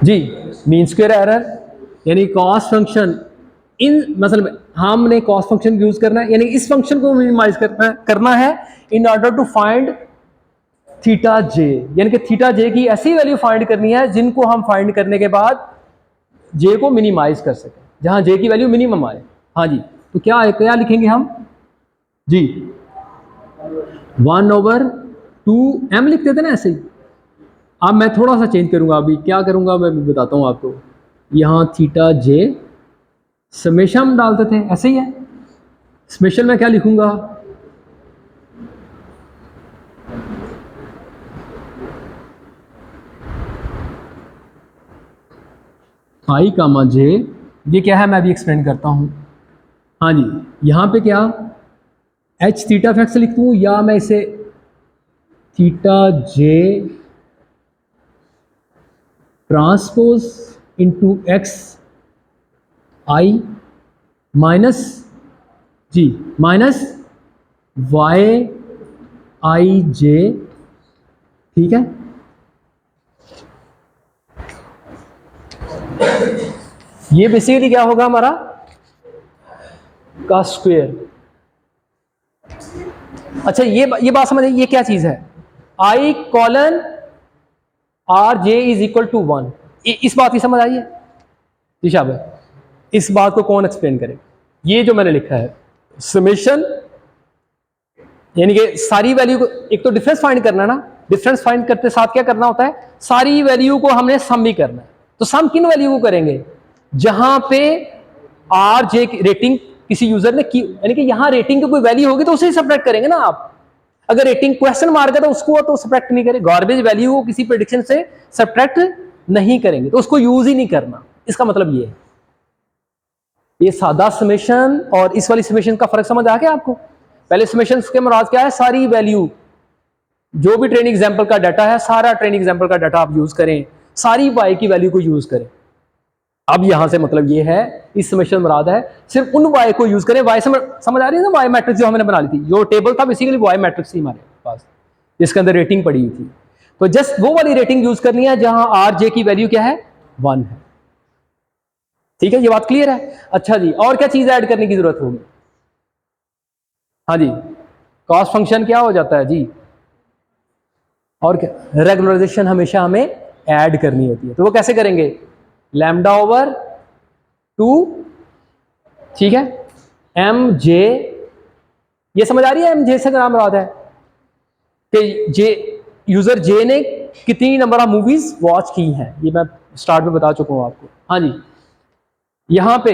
जी? मीन स्क्वायर एरर, यानी कॉस्ट फंक्शन इन मतलब हमने कॉस्ट फंक्शन यूज करना है, यानी इस फंक्शन को मिनिमाइज करना है in order to find theta J, यानी कि थीटा जे की ऐसी वैल्यू फाइंड करनी है जिनको हम फाइंड करने के बाद जे को मिनिमाइज कर सकें, जहां जे की वैल्यू मिनिमम आए। हाँ जी, तो क्या लिखेंगे हम जी, 1/2m लिखते थे ना ऐसे ही। अब मैं थोड़ा सा चेंज करूंगा, अभी क्या करूंगा मैं बताता हूं आपको। यहाँ थीटा जे समेशन हम डालते थे, ऐसे ही है। समेशन में क्या लिखूंगा, आई कामा जे, ये क्या है मैं अभी एक्सप्लेन करता हूं। हाँ जी, यहाँ पे क्या एच थीटा एफ एक्स लिख दूँ, या मैं इसे theta J transpose into x I minus ji minus Y I जे, ठीक है। ये बेसिकली क्या होगा हमारा का स्क्वायर। अच्छा ये बात समझ, ये क्या चीज है, I colon R J is equal to 1, इस बात की समझ आई है दिशा भाई? इस बात को कौन एक्सप्लेन करे? ये जो मैंने लिखा है समेशन, यानी कि सारी वैल्यू को, एक तो डिफरेंस फाइंड करना है ना, डिफरेंस फाइंड करते साथ क्या करना होता है, सारी वैल्यू को हमने सम भी करना है। तो सम किन वैल्यू को करेंगे, जहां पे आर जे की रेटिंग किसी यूजर ने की, यानी कि यहां रेटिंग की कोई वैल्यू होगी तो उसे ही सब्ट्रैक्ट करेंगे ना आप। अगर रेटिंग क्वेश्चन मार्क है तो उसको तो सब्ट्रैक्ट नहीं करें, गार्बेज वैल्यू को किसी प्रेडिक्शन से सब्ट्रैक्ट नहीं करेंगे, तो उसको यूज ही नहीं करना। इसका मतलब ये है। ये सादा समेशन और इस वाली समेशन का फर्क समझ आ गया आपको? पहले समेशन के मुराद क्या है, सारी वैल्यू, जो भी ट्रेनिंग एग्जाम्पल का डाटा है, सारा ट्रेनिंग एग्जाम्पल का डाटा आप यूज करें, सारी वाई की वैल्यू को यूज करें। अब यहां से मतलब ये है, इस समेशन मुराद है सिर्फ उन वाई को यूज करें। वाई समझ आ रही है ना, वाई मैट्रिक्स जो हमने बना ली थी, जो टेबल था बेसिकली वाई मैट्रिक्स ही हमारे पास, जिसके अंदर रेटिंग पड़ी हुई थी। तो जस्ट वो वाली रेटिंग यूज करनी है जहां आर जे की वैल्यू क्या है, 1 है। ठीक है, ये बात क्लियर है? अच्छा जी, और क्या चीज ऐड करने की जरूरत होगी? हाँ जी, कॉस्ट फंक्शन क्या हो जाता है जी, और क्या, रेगुलराइजेशन हमेशा हमें ऐड करनी होती है। तो वो कैसे करेंगे, लैम्डा ओवर 2, ठीक है, एम जे, ये समझ आ रही है एम जे से क्या मुराद है कि जे यूजर जे ने कितनी नंबर ऑफ मूवीज वॉच की हैं, ये मैं स्टार्ट में बता चुका हूं आपको। हाँ जी, यहां पे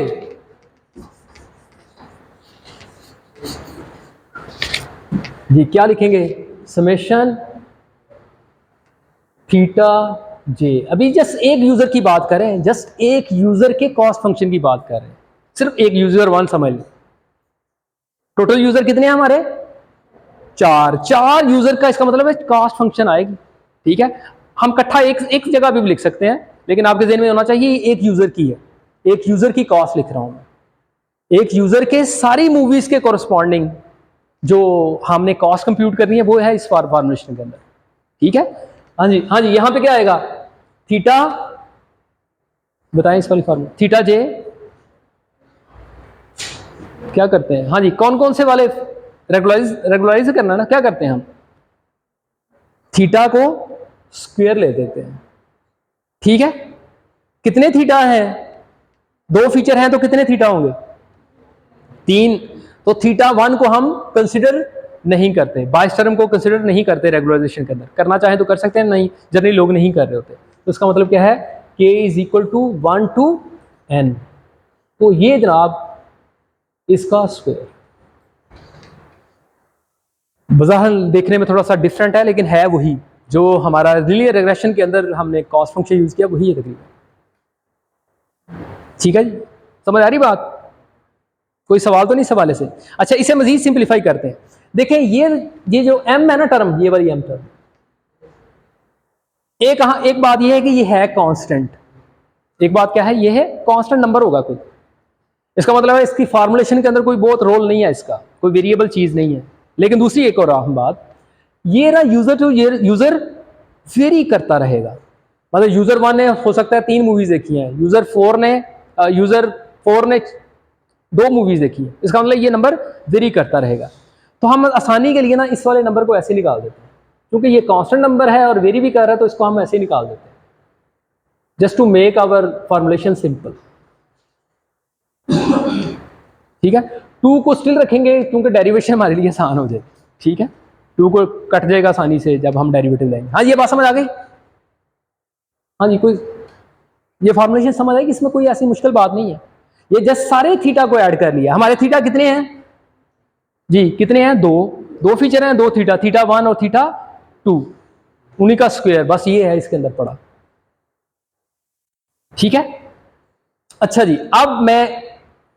जी क्या लिखेंगे, समेशन थीटा जे। अभी जस्ट एक यूजर की बात करें, जस्ट एक यूजर के कॉस्ट फंक्शन की बात कर रहे हैं, सिर्फ एक यूजर 1 समझ लो। टोटल यूजर कितने हैं हमारे, 4 यूजर का, इसका मतलब है कॉस्ट फंक्शन आएगी। ठीक है, हम इकट्ठा एक जगह भी लिख सकते हैं, लेकिन आपके ज़हन में होना चाहिए एक यूजर की है, एक यूजर की कॉस्ट लिख रहा हूं मैं। एक यूजर के सारी मूवीज के कोरस्पॉन्डिंग जो हमने कॉस्ट कंप्यूट करनी है वो है इस फॉर्मूलेशन के अंदर। ठीक है, हाँ जी, हाँ जी, यहां पे क्या आएगा, थीटा, बताएं इस वाली फॉर्मूला, थीटा जे क्या करते हैं, हाँ जी, कौन कौन से वाले रेगुलराइज करना है ना, क्या करते हैं हम, थीटा को स्क्वायर ले देते हैं। ठीक है, कितने थीटा हैं, 2 फीचर हैं तो कितने थीटा होंगे, 3। तो थीटा 1 को हम कंसिडर नहीं करते, बाइस टर्म को कंसिडर नहीं करते रेगुलराइजेशन के अंदर। करना चाहे तो कर सकते हैं, नहीं जनरली लोग नहीं कर रहे होते। तो इसका मतलब क्या है, k is equal to 1 to n। तो ये जनाब इसका स्क्वायर, बज़ाहिर देखने में थोड़ा सा डिफरेंट है, लेकिन है वही जो हमारा लिनियर रिग्रेशन के अंदर हमने कॉस्ट फंक्शन यूज किया, वही है तकरीबन। ठीक है जी, समझ आ रही बात? कोई सवाल तो नहीं इस हवाले से? अच्छा, इसे मजीद सिंप्लीफाई करते हैं। देखें ये जो m है ना टर्म, ये वाली m टर्म, एक बात ये है कि ये है कांस्टेंट। एक बात क्या है, ये है कांस्टेंट नंबर होगा कोई, इसका मतलब है इसकी फॉर्मुलेशन के अंदर कोई बहुत रोल नहीं है, इसका कोई वेरिएबल चीज नहीं है। लेकिन दूसरी एक और अहम बात, ये ना यूजर टू यूजर वेरी करता रहेगा। मतलब यूजर 1 ने हो सकता है 3 मूवीज देखी हैं, यूजर 4 ने 2 मूवीज देखी है, इसका मतलब ये नंबर वेरी करता रहेगा। तो हम आसानी के लिए ना इस वाले नंबर को ऐसे निकाल देते हैं, क्योंकि ये कांस्टेंट नंबर है और वेरी भी कर रहा है, तो इसको हम ऐसे निकाल देते हैं, just to make our formulation simple. ठीक है, 2 को स्टिल रखेंगे क्योंकि डेरिवेशन हमारे लिए आसान हो जाए, ठीक है। 2 को कट जाएगा आसानी से जब हम डेरिवेटिव लेंगे। हाँ ये बात समझ आ गई? हाँ जी, कोई ये फॉर्मुलेशन समझ आई कि इसमें कोई ऐसी मुश्किल बात नहीं है। ये जस्ट सारे थीटा को ऐड कर लिया। हमारे थीटा कितने हैं जी? कितने हैं? 2 फीचर हैं, 2 थीटा, थीटा 1 और थीटा 2, उन्हीं का स्क्वायर, बस ये है इसके अंदर पड़ा, ठीक है। अच्छा जी, अब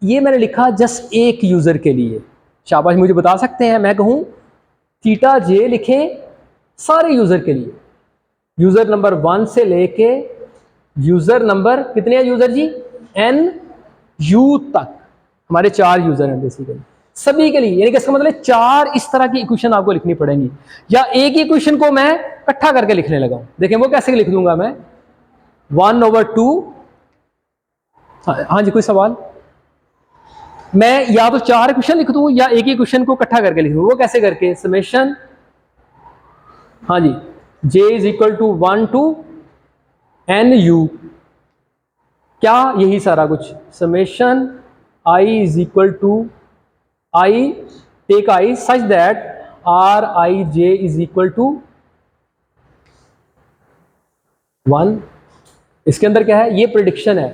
मैंने लिखा जस्ट एक यूजर के लिए। शाबाश, मुझे बता सकते हैं, मैं कहूं थीटा जे लिखें सारे यूजर के लिए, यूजर नंबर 1 से लेके यूजर नंबर कितने हैं यूजर जी? n u तक। हमारे 4 यूजर हैं बेसिकली, सभी के लिए। यानी कि इसका मतलब 4 इस तरह की इक्वेशन आपको लिखनी पड़ेंगी, या एक ही इक्वेशन को मैं इकट्ठा करके लिखने लगा हूं। देखें वो कैसे लिख दूंगा मैं, 1/2। हाँ जी, कोई सवाल? मैं या तो 4 इक्वेशन लिख दूं या एक ही इक्वेशन को इकट्ठा करके लिख दूं। वो कैसे करके? समेशन, हाँ जी, j is equal to 1 to n u, क्या यही सारा कुछ, summation i is equal to i take i such that r i j is equal to 1। इसके अंदर क्या है? ये प्रेडिक्शन है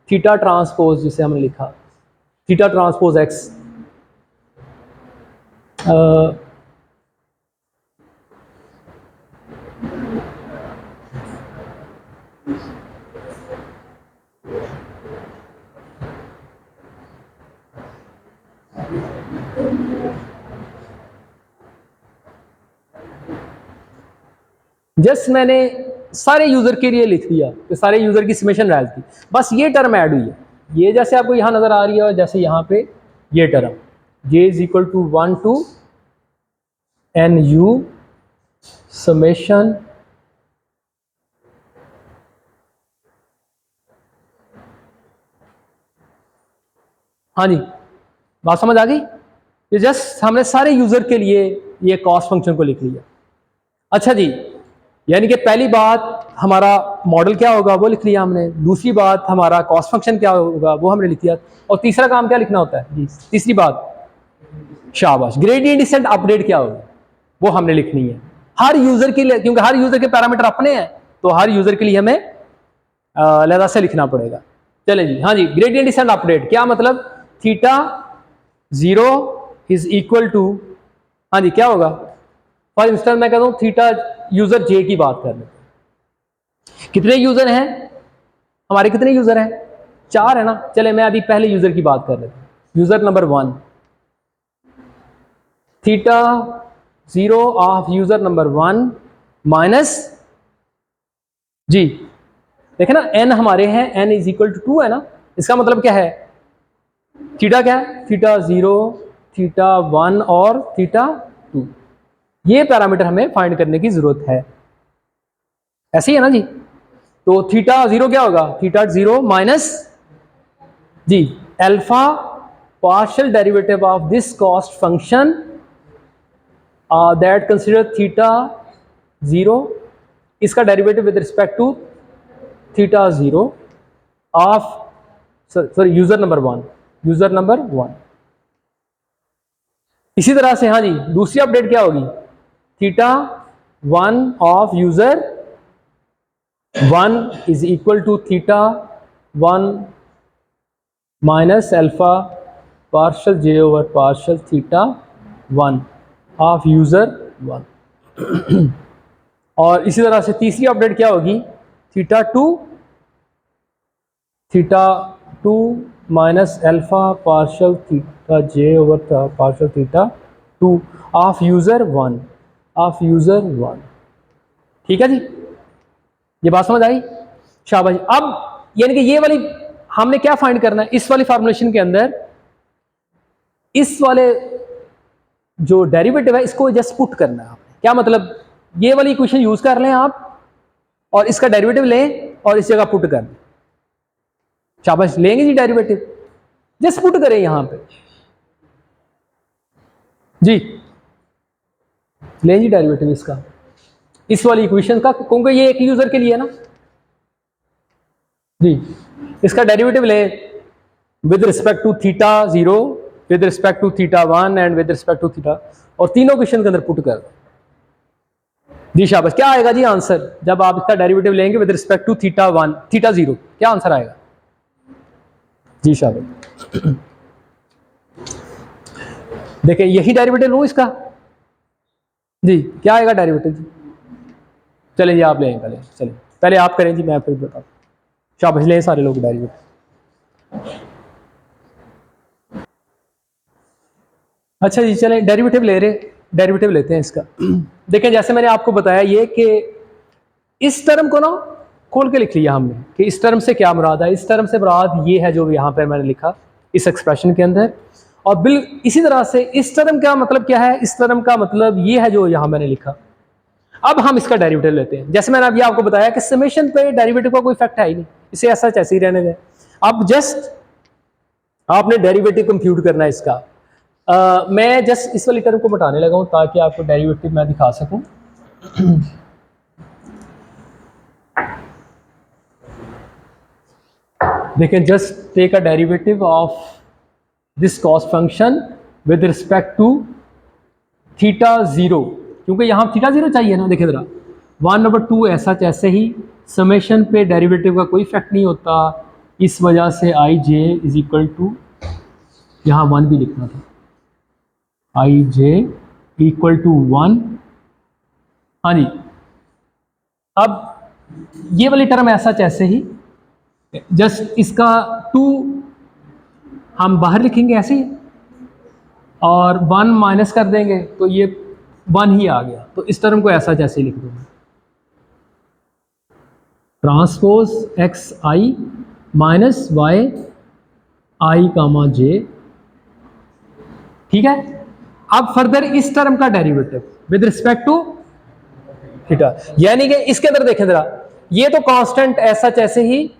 थीटा ट्रांसपोज, जिसे हमने लिखा थीटा ट्रांसपोज x। जस्ट मैंने सारे यूजर के लिए लिख दिया कि सारे यूजर की समेशन डाल दी, बस ये टर्म ऐड हुई है। ये जैसे आपको यहां नजर आ रही है, और जैसे यहां पे ये term j is equal to 1 to n u summation हाँ जी, बात समझ आ गई? ये जस्ट हमने सारे यूजर के लिए ये कॉस्ट फंक्शन को लिख लिया। अच्छा जी, यानी कि पहली बात हमारा मॉडल क्या होगा वो लिख लिया हमने, दूसरी बात हमारा कॉस्ट फंक्शन क्या होगा वो हमने लिख लिया, और तीसरा काम क्या लिखना होता है जी? तीसरी बात, शाबाश, ग्रेडियंट डिसेंट अपडेट क्या होगा वो हमने लिखनी है हर यूजर के लिए, क्योंकि हर यूजर के पैरामीटर अपने हैं, तो हर यूजर के लिए हमें अलग से लिखना पड़ेगा। चलें जी, हाँ जी, ग्रेडियंट डिसेंट अपडेट क्या मतलब? थीटा 0 इज इक्वल टू, हाँ जी, क्या होगा? फॉर इंस्टेंस मैं कहता हूं थीटा यूजर जे की बात कर लेते, कितने यूजर हैं हमारे? कितने यूजर हैं? 4 है ना। चले मैं अभी पहले यूजर की बात कर लेता हूं, user number 1, theta 0 of user number 1 minus G, देखे ना n हमारे हैं, n इज इक्वल टू 2 है ना। इसका मतलब क्या है? थीटा क्या है? थीटा 0, थीटा 1 और थीटा 2, ये पैरामीटर हमें फाइंड करने की जरूरत है। ऐसे ही है ना जी? तो थीटा 0 क्या होगा? थीटा 0 माइनस जी alpha partial derivative of this cost function that consider theta 0, इसका derivative with respect to theta 0 of sorry user number 1, user number 1। इसी तरह से हाँ जी, दूसरी अपडेट क्या होगी? Theta 1 of user 1 is equal to theta 1 minus alpha partial j over partial theta 1 of user 1। और इसी तरह से तीसरी अपडेट क्या होगी? Theta 2 minus alpha partial theta j over partial theta 2 of user 1 of user 1। ठीक है जी, ये बात समझ आई? शाबाश। अब यानी कि ये वाली हमने क्या फाइंड करना है इस वाली फॉर्मुलेशन के अंदर? इस वाले जो डेरिवेटिव है इसको जस्ट पुट करना है आपने। क्या मतलब? ये वाली इक्वेशन यूज कर लें आप और इसका डेरिवेटिव लें और इस जगह पुट कर दें। शाबाश, लेंगे जी डेरिवेटिव, जस्ट पुट करें यहां पे जी, लें जी डेरिवेटिव इसका, इस वाली इक्वेशन का, क्योंकि ये एक यूजर के लिए है ना जी। इसका डेरिवेटिव ले with respect to theta 0, with respect to theta 1 and with respect to theta, और तीनों क्वेश्चन के अंदर पुट कर दो जी। शाबाश, क्या आएगा जी आंसर जब आप इसका डेरिवेटिव लेंगे with respect to theta 1 theta 0, क्या आंसर आएगा जी? शाबाश, देखिए यही डेरिवेटिव लूँ इसका जी, क्या आएगा डेरिवेटिव जी? चलें जी, आप लें पहले, चलें पहले आप करें जी, मैं फिर बताऊँ। शाबाश, लें सारे लोग डेरिवेटिव। अच्छा जी, चलें डेरिवेटिव ले रहे, डेरिवेटिव लेते हैं इसका। देखें जैसे मैंने आपको बताया ये कि इस टर्म को ना खोल के लिख लिया हमने कि इस टर्म से क्या मुराद है। इस टर्म से मुराद ये है जो यहाँ पर मैंने लिखा इस एक्सप्रेशन के अंदर, और बिल इसी तरह से इस टर्म का मतलब क्या है, इस टर्म का मतलब ये है जो यहाँ मैंने लिखा। अब हम इसका डेरिवेटिव लेते हैं। जैसे मैंने अभी आपको बताया कि समेशन पे डेरिवेटिव का कोई इफेक्ट है ही नहीं, इसे ऐसा ऐसे ही रहने दें। अब जस्ट आपने डेरिवेटिव कंप्यूट करना है इसका। मैं जस्ट इस वाली टर्म को मिटाने लगा हूं ताकि आपको डेरिवेटिव मैं दिखा सकूं। देखें, just take a derivative of this cost function with respect to theta 0, क्योंकि यहाँ थीटा 0 चाहिए ना। देखिए जरा 1/2 ऐसे ही समेशन पे डेरिवेटिव का कोई इफेक्ट नहीं होता, इस वजह से आई जे इज इक्वल टू, यहाँ 1 भी लिखना था, आई जे इक्वल टू 1। हाँ जी, अब ये वाली टर्म ऐसे ही जस्ट इसका 2 हम बाहर लिखेंगे ऐसे ही, और 1 माइनस कर देंगे तो ये 1 ही आ गया। तो इस टर्म को ऐसा जैसे ही लिख दूंगा, transpose X I minus Y I comma J, ठीक है। अब फर्दर इस टर्म का derivative with respect to theta, यानी कि इसके अंदर देखें जरा, ये तो कांस्टेंट ऐसे ही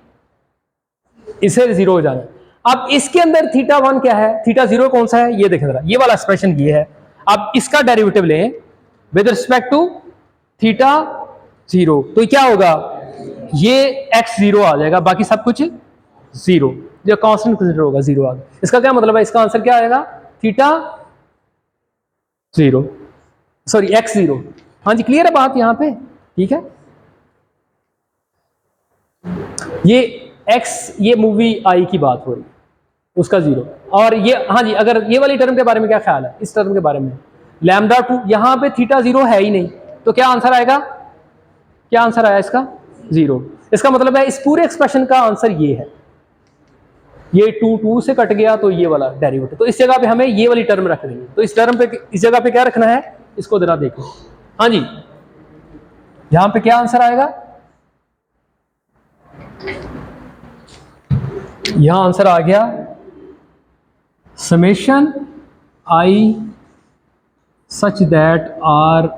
इसे 0 हो जाना। अब इसके अंदर थीटा 1 क्या है, थीटा 0 कौन सा है, ये देखें जरा, ये वाला एक्सप्रेशन ये है। अब इसका डेरिवेटिव लें विद रिस्पेक्ट टू थीटा 0, तो क्या होगा, ये x 0 आ जाएगा, बाकी सब कुछ 0, जो कांस्टेंट कंसीडर होगा 0 आ गया। इसका क्या मतलब है, इसका आंसर क्या आएगा, थीटा 0, सॉरी x 0। हाँ जी, क्लियर है बात यहाँ पे, ठीक है। ये x, ये मूवी आई की बात हो रही है, उसका 0, और ये हाँ जी, अगर ये वाली टर्म के बारे में क्या ख्याल है, इस टर्म के बारे में लैम्डा 2, यहाँ पे थीटा 0 है ही नहीं, तो क्या आंसर आएगा, क्या आंसर आया इसका 0। इसका मतलब है इस पूरे एक्सप्रेशन का आंसर ये है, ये 2 से कट गया तो ये वाला डेरिवेटिव, तो इस जगह पे हमें ये वाली टर्म रख देंगे। तो इस टर्म पे, इस जगह पे क्या रखना है, इसको जरा देखो। हाँ जी, यहां पे क्या आंसर आएगा, यहां आंसर आ गया summation I such that R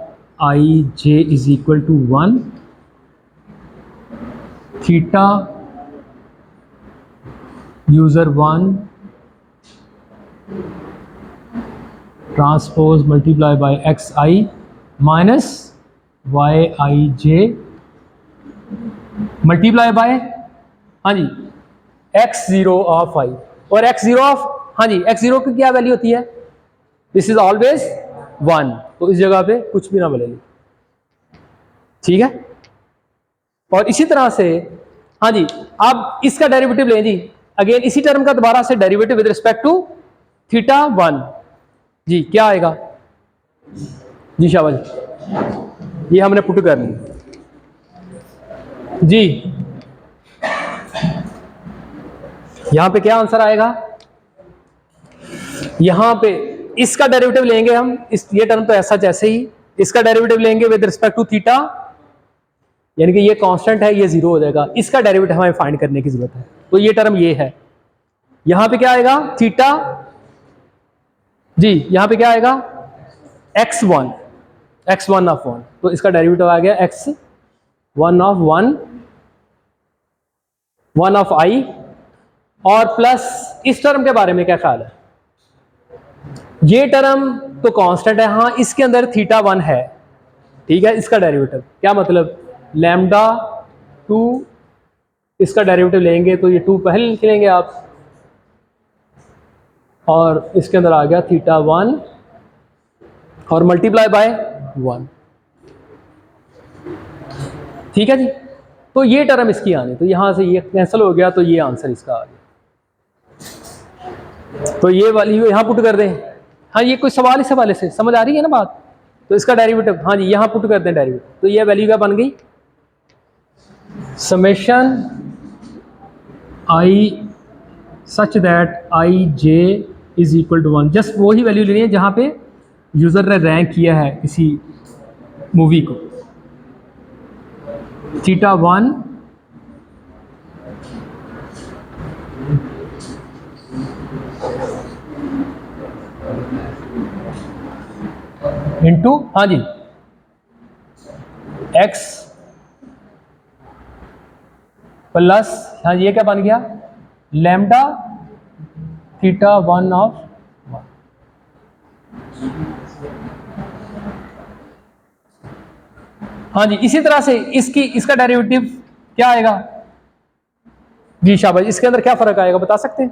I J is equal to 1 theta user 1 transpose multiply by X I minus Y I J multiply by, हाँ जी, एक्स 0 ऑफ आई, और एक्स 0 ऑफ, हाँ जी, एक्स 0 की क्या वैल्यू होती है, दिस इज ऑलवेज 1, तो इस जगह पे कुछ भी ना बोलेंगे, ठीक है। और इसी तरह से हाँ जी, अब इसका डेरिवेटिव लें जी, अगेन इसी टर्म का दोबारा से derivative with respect to theta 1 जी, क्या आएगा जी, शाबाश, ये हमने पुट कर ली जी। यहां पे क्या आंसर आएगा, यहां पे इसका डेरिवेटिव लेंगे हम, इस ये टर्म तो ऐसा जैसे ही, इसका डेरिवेटिव लेंगे विद रिस्पेक्ट टू थीटा, यानी कि ये कांस्टेंट है, ये 0 हो जाएगा, इसका डेरिवेटिव हमें फाइंड करने की जरूरत है। तो ये टर्म ये है, यहां पे क्या आएगा थीटा जी, यहां पे क्या आएगा x1, x1 ऑफ 1, तो इसका डेरिवेटिव आ गया x1 ऑफ 1 ऑफ i, और प्लस इस टर्म के बारे में क्या ख्याल है, ये टर्म तो कांस्टेंट है, हाँ इसके अंदर थीटा 1 है, ठीक है। इसका डेरिवेटिव क्या मतलब, लैम्डा 2, इसका डेरिवेटिव लेंगे तो ये 2 पहले लिख लेंगे आप, और इसके अंदर आ गया थीटा 1 और मल्टीप्लाई बाय 1। ठीक है जी, तो ये टर्म इसकी आनी, तो यहां से ये कैंसिल हो गया, तो ये आंसर इसका आ गया। तो ये वैल्यू यहां पुट कर दें। हाँ, ये कोई सवाल इस हवाले से समझ आ रही है ना बात? तो इसका डेरिवेटिव, हाँ जी, यहां पुट कर दें डेरिवेटिव, तो ये वैल्यू क्या बन गई, summation I such that I J is equal to 1। Just वही वैल्यू लेनी है जहां पे यूजर ने रैंक किया है किसी मूवी को। थीटा 1 इंटू, हाँ जी, x प्लस, हाँ ये क्या बन गया, लैम्डा थीटा 1 ऑफ 1। हाँ जी, इसी तरह से इसका डेरिवेटिव क्या आएगा जी, शाबाश, इसके अंदर क्या फर्क आएगा बता सकते हैं?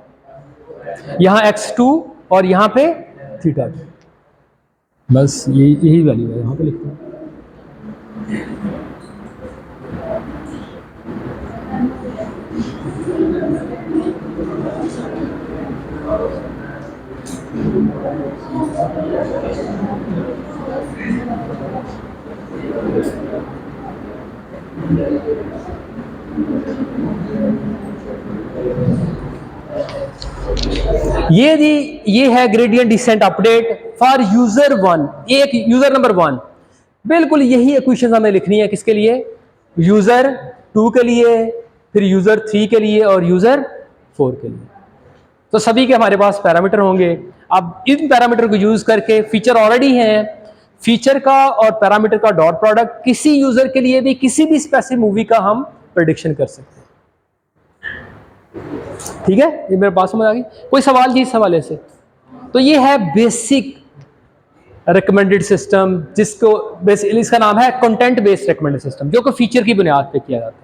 यहां x2 और यहां पे थीटा 2, बस यही वैल्यू है, यहां पे लिखते हैं। ये जी, ये है gradient descent update for user 1, एक यूजर नंबर 1। बिल्कुल यही इक्वेशन हमें लिखनी है, किसके लिए, यूजर 2 के लिए, फिर यूजर 3 के लिए और यूजर 4 के लिए। तो सभी के हमारे पास पैरामीटर होंगे। अब इन पैरामीटर को यूज करके फीचर ऑलरेडी हैं, फीचर का और पैरामीटर का डॉट प्रोडक्ट किसी यूजर के लिए भी किसी भी स्पेसिफिक मूवी का हम प्रेडिक्शन कर सकते हैं। ठीक है, ये मेरे पास समझ आ गई? कोई सवाल जी इस हवाले से? तो ये है बेसिक रिकमेंडेड सिस्टम, जिसको बेसिकली इसका नाम है कंटेंट बेस्ड रिकमेंडेड सिस्टम, जो कि फीचर की बुनियाद पे किया जाता है।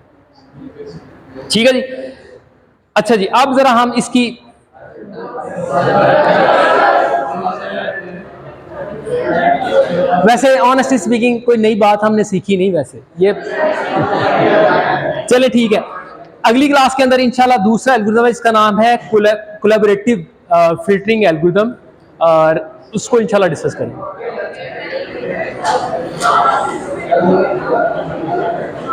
ठीक है जी, अच्छा जी, अब जरा हम इसकी वैसे ऑनेस्टली स्पीकिंग कोई नई बात हमने सीखी नहीं वैसे ये चले ठीक है, अगली क्लास के अंदर इंशाल्लाह दूसरा एल्गोरिथम है, इसका नाम है कोलैबोरेटिव फिल्टरिंग एल्गोरिथम, और उसको इंशाल्लाह डिस्कस करेंगे।